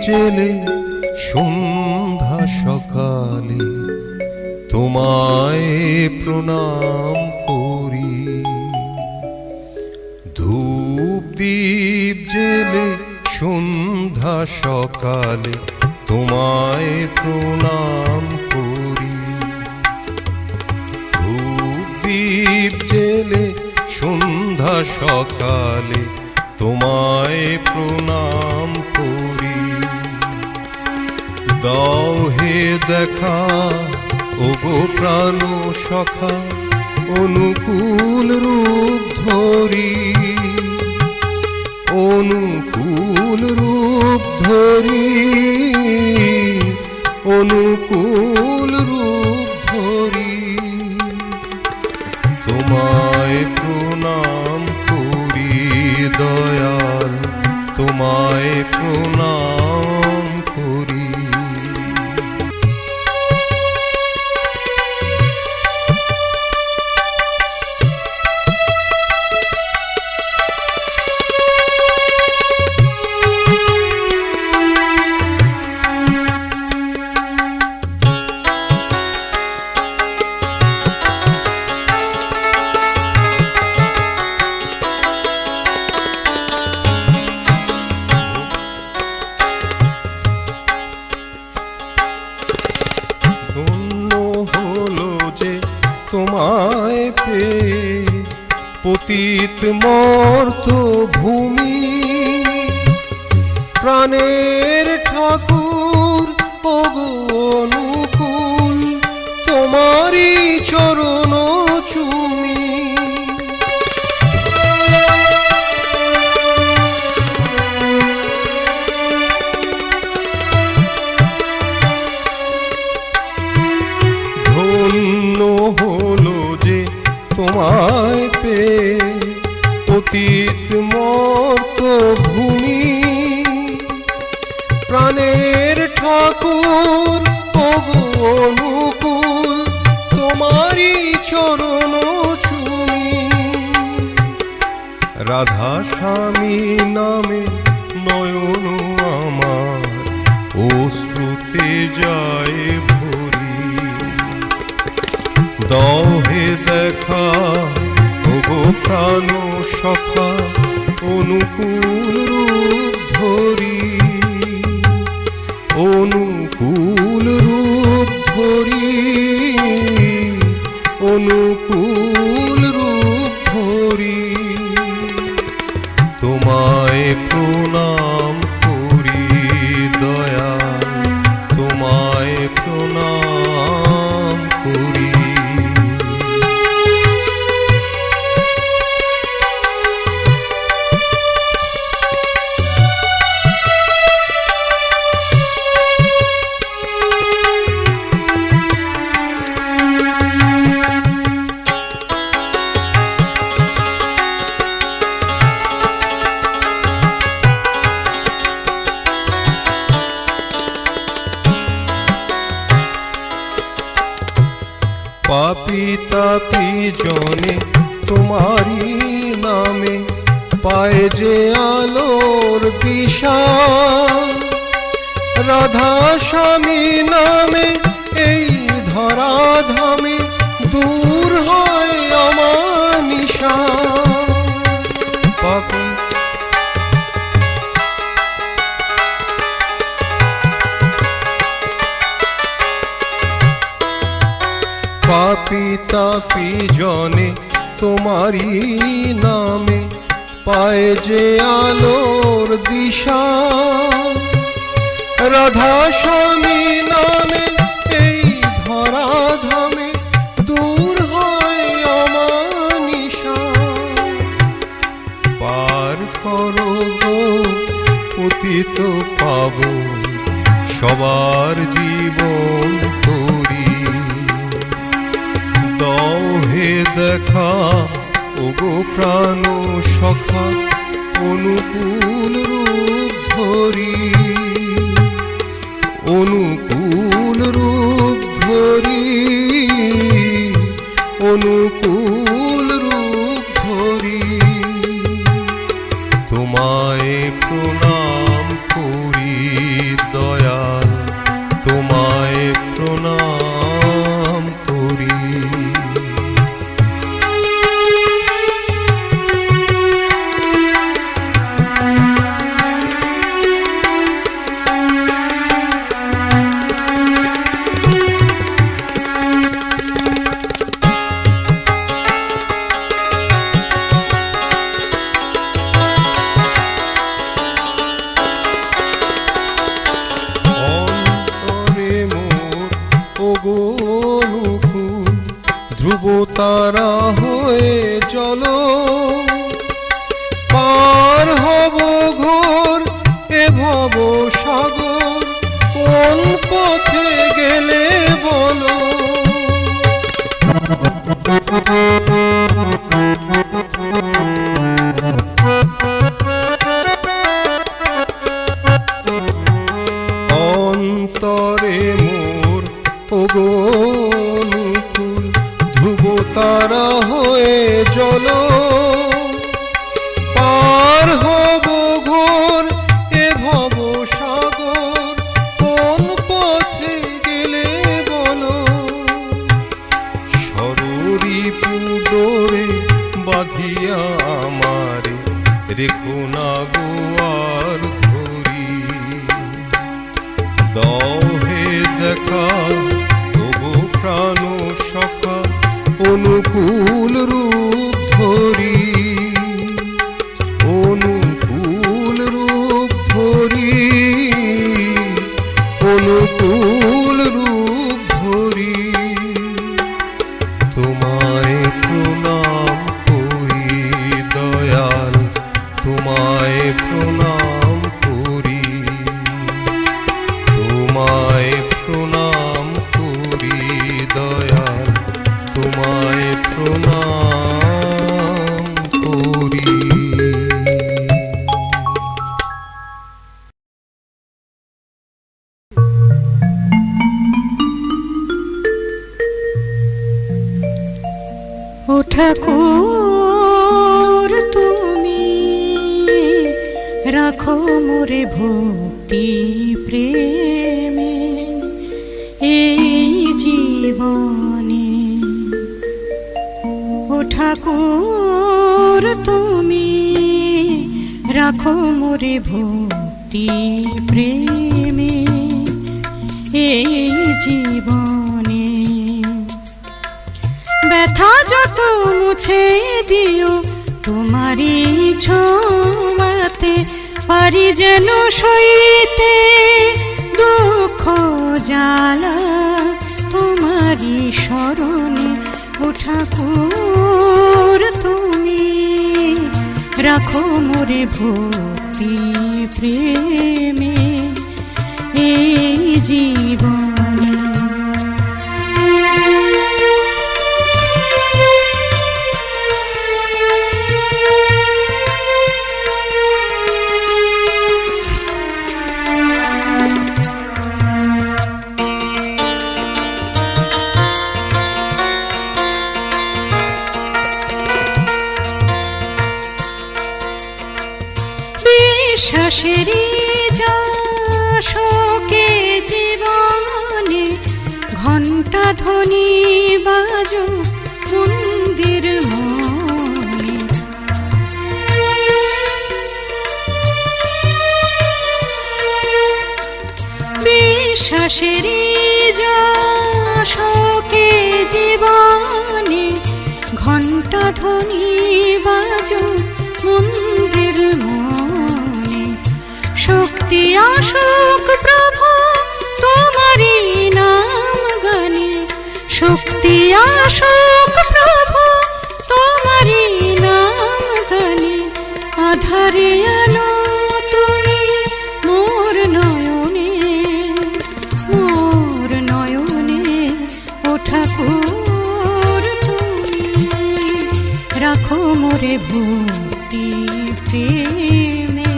জেলে সন্ধ্যা সকালে তোমায় প্রণাম করি। ধূপ দীপ জেলে সন্ধ্যা সকালে তোমায় প্রণাম করি। ধূপ দীপ জেলে সন্ধ্যা সকালে তোমায় প্রণাম করি। দাও হে দেখা ওগো প্রাণ সখা অনুকূল রূপ ধরি। অনুকূল রূপ ধরি, অনুকূল রূপ ধরি। তোমায় প্রণাম করি দয়াল, তোমায় প্রণাম করি। তোমায় পেয়ে পতিত মর্ত ভূমি, প্রাণের ঠাকুর ওগো অনুকূল তোমারই চরণ চুমি। ধন্য হলো যে তোমায় পেয়ে পতিত মর্ত ভূমি, প্রাণের ঠাকুর ওগো অনুকূল তোমারই চরণ চুমি। রাধা স্বামী নামে নয়ন আমার অশ্রুতে যায় ভরি। দাও হে দেখা ওগো প্রাণ সখা অনুকূল রূপ ধরি। অনুকূল রূপ ধরি, অনুকূল রূপ ধরি। তোমায় প্রণাম করি দয়াল, তোমায় প্রণাম করি। পাপী তাপী জনে তোমারি নামে পায় যে আলোর দিশা। রাধা স্বামী নামে এই ধরাধামে দূর হয় আমার নিশা। পাপী তাপী জনে তোমারি নামে পায় যে আলোর দিশা। রাধা স্বামী নামে এই ধরাধামে দূর হয় আমার নিশা। পার করো গো পতিত পাবন সবার জীবন তরি। দাও হে দেখা ওগো প্রাণ সখা অনুকূল রূপ ধরি। অনুকূল রূপ ধরি, অনুকূল রূপ ধরি। তোমায় প্রণাম করি চলো, পার হব ঘোর এ ভব সাগর, কোন পথে গেলে বলো। অন্তরে মোর ওগো অনুকূল, ধ্রুব তারা হয়ে চলো, পার হব ঘোর এ ভব সাগর, কোন পথে গেলে বলো। সররি পুডোরে বাঁধিয়া আমারে, রেখো না গোয়ার ধরি, দাও হে দেখা ওগো প্রাণ সখা, অনুকূল রূপ ধরি, অনুকূল রূপ ধরি, অনুকূল রূপ ধরি। তোমায় প্রণাম করি দয়াল, তোমায় প্রণাম করি, তোমায় প্রণাম করি দয়াল, তোমায় প্রণাম করি। ও ঠাকুর তুমি রাখো মোরে ভক্তি প্রেমে এই জীবনে। ও ঠাকুর তুমি রাখো মোরে ভক্তি প্রেমে এই জীবনে। ব্যথা যত মুছে দিও তোমারই ছোঁয়াতে, পারি যেন সইতে দুঃখ জ্বালা তোমারই স্মরণে। ও ঠাকুর তুমি রাখো মোরে ভক্তি প্রেমে এই জীবনে। বিশ্বাসেরই শোকে জীবনে, ঘণ্টা ধ্বনি বাজো মন্দির মনে। বিশ্বাসেরই শোকে জীবনে, ঘণ্টা ধ্বনি বাজো মন্দির মনে। শক্তি আসুক প্রভু তোমারই নাম গানে, শক্তি আসুক প্রভু তোমারই নাম গানে। আধারে আলো তুমি মোর নয়নে, মোর নয়নে। ও ঠাকুর তুমি রাখো মোরে ভক্তি প্রেমে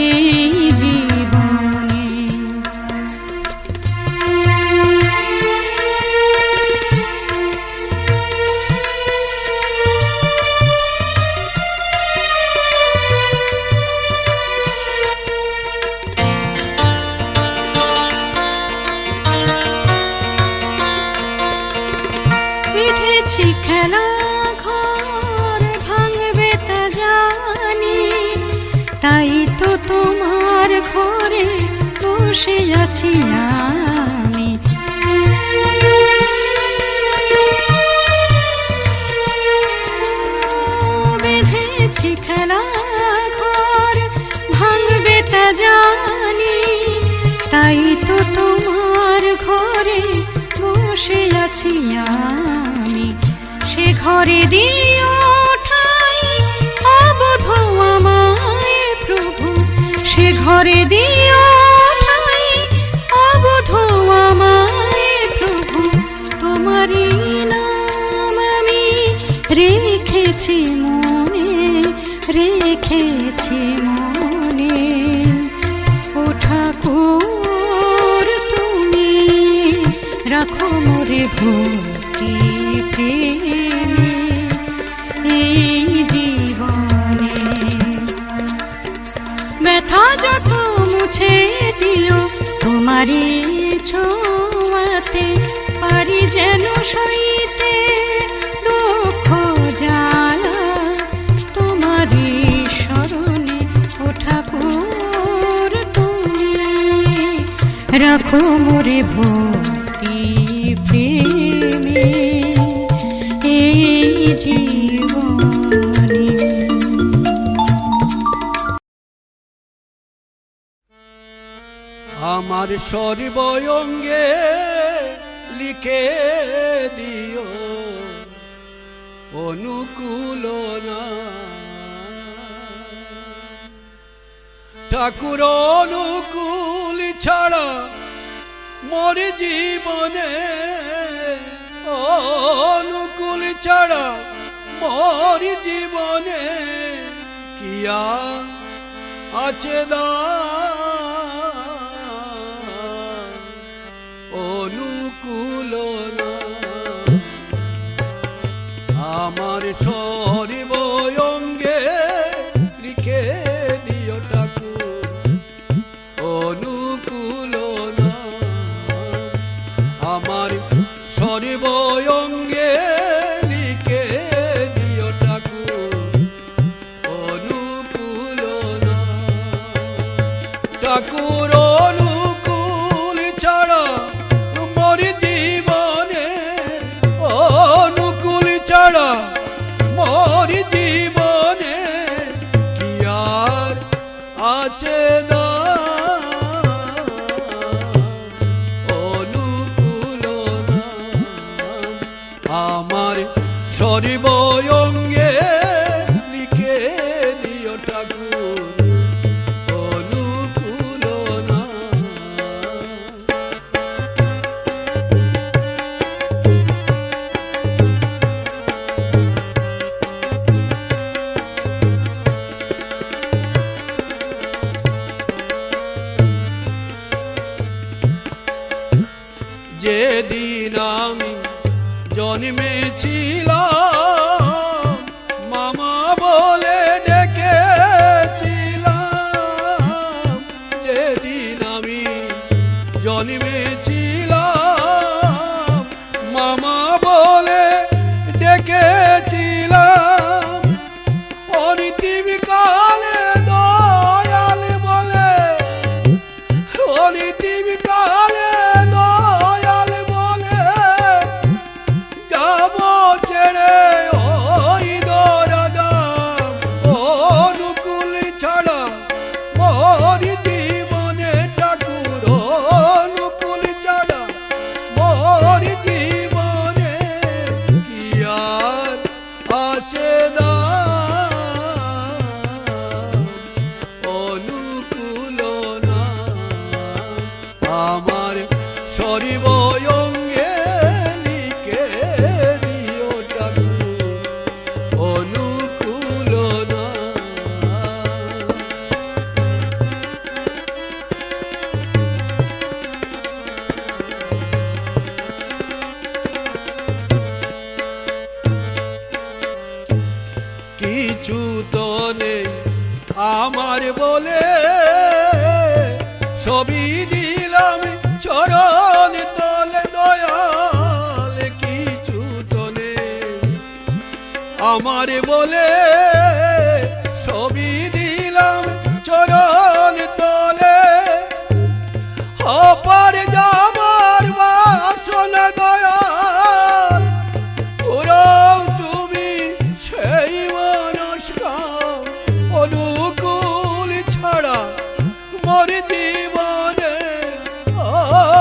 এই জীবনে। বেঁধেছি খেলা ঘর ভাঙবে তা জানি, তাই তো তোমার ঘরে বসে আছি আমি। বেঁধেছি খেলা ঘর ভাঙবে তা জানি, তাই তো তোমার ঘরে বসে আছি আমি। সে ঘরে দিও করে দিও ঠাই অবধ আমায় প্রভু, তোমারই নাম আমি রেখেছি মনে, রেখেছি মনে। ও ঠাকুর তুমি রাখো মোরে ভক্তি প্রেমে এই জীবনে। ব্যথা যত মুছে দিও তোমারই ছোঁয়াতে, পারি যেন সইতে দুঃখ জ্বালা তোমারই স্মরণে। ও ঠাকুর তুমি রাখো মোরে ভক্তি প্রেমে এই জীবনে। আমার সর্বঙ্গে লিখে দিও অনুকূলনা, ঠাকুর অনুকূল ছাড়া মোর জীবনে, অনুকূল ছাড়া মোর জীবনে কিয়া আছে অনুকূলনা। আমার সর্বঙ্গে লিখে দিও ঠাকুর অনুকূলনা, আমার সর্বঙ্গে লিখে দিও ঠাকুর অনুকূলনা। ঠাকুর অনুকূল ছাড়া মোর জীবনে, অনুকূল ছাড়া মোর জীবনে কি আর আছে না অনুকূলনা। আমার সর্বঙ্গে লিখে দিও ঠাকুর অনুকূলনা। যেদিন আমি জন্মেছিলাম মামা বলে ডেকেছিলাম, যেদিন আমি জন্মেছিলাম মামা বলে ডেকেছিলাম, অন্তিম কালে দয়াল বলে, অন্তিম কালে দয়াল বলে যাব ছেড়ে ওই দরাদাম, অনুকূল ছাড়া মোর জীবনে ঠাকুর অনুকূল ছাড়া মোর জীবনে কি আর আছে না অনুকূলনা। আমার সর্বঙ্গে লিখে দিও ঠাকুর অনুকূলনা। কিছু তো নেই আমার বলে সবই দিলাম চরণ তলে দয়াল, কিছু তো নেই আমার বলে সবই দিলাম চরণ তলে। অপার যাবার বাসনা দয়াল পুরাও তুমি সেই মানুষটা, অনুকূল ছাড়া মোর জীবনে,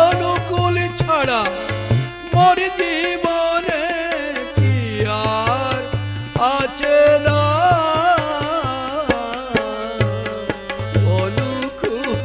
অনুকূল ছাড়া মোর জীবনে কি আর আছে না অনুকূল।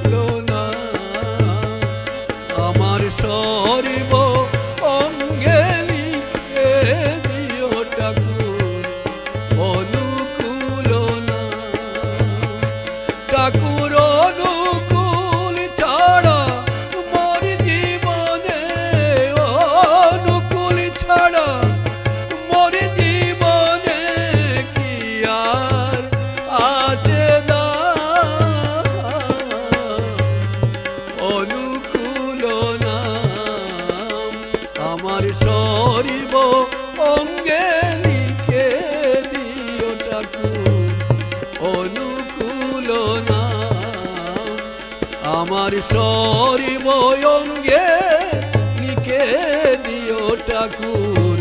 সরিব অঙ্গে লিখে দিও ঠাকুর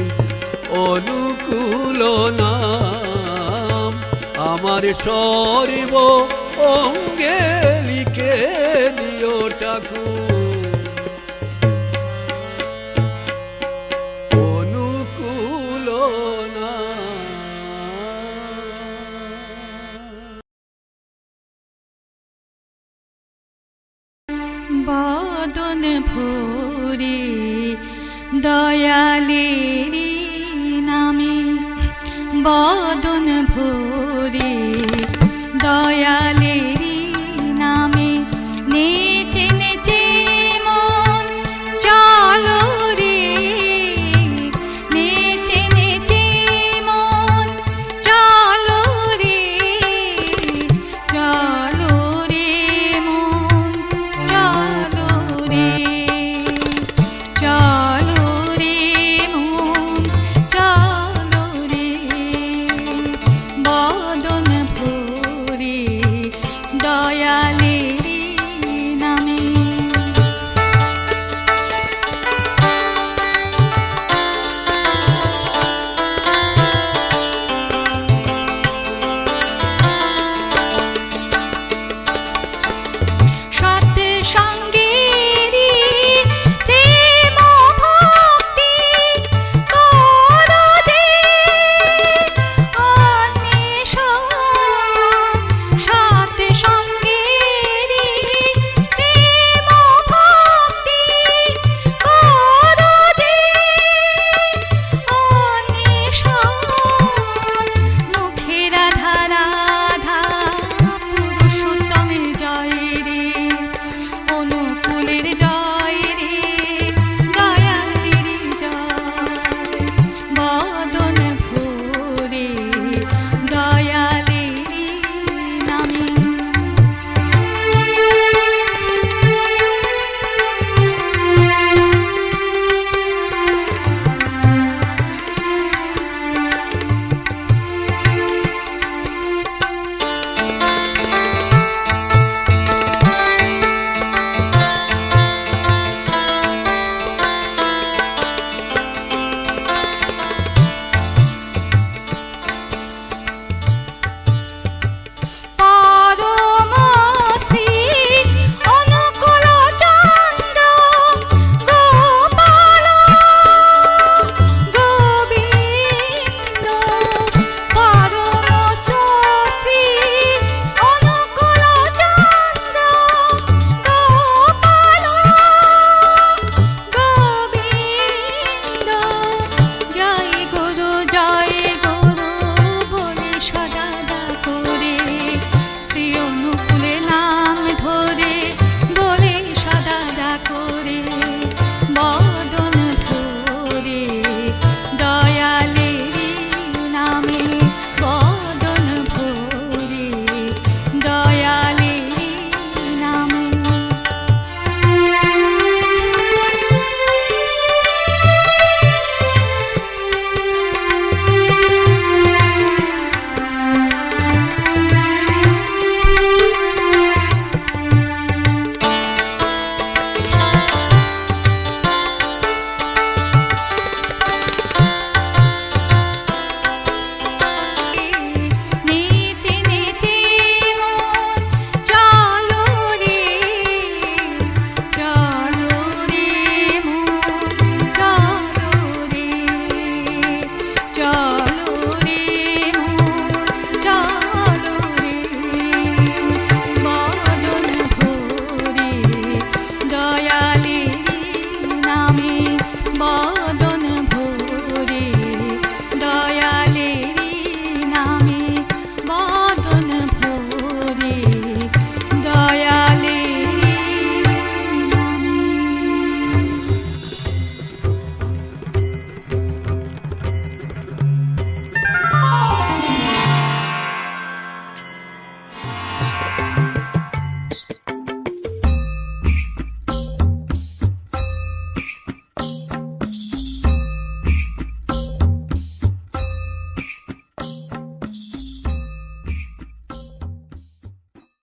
অনুকূল নাম। আমার সরিব অঙ্গে লিখে দিও ঠাকুর অনুকূল নাম। বদন ভরে দয়ালেরি নামে, বদন ভরে দয়ালেরি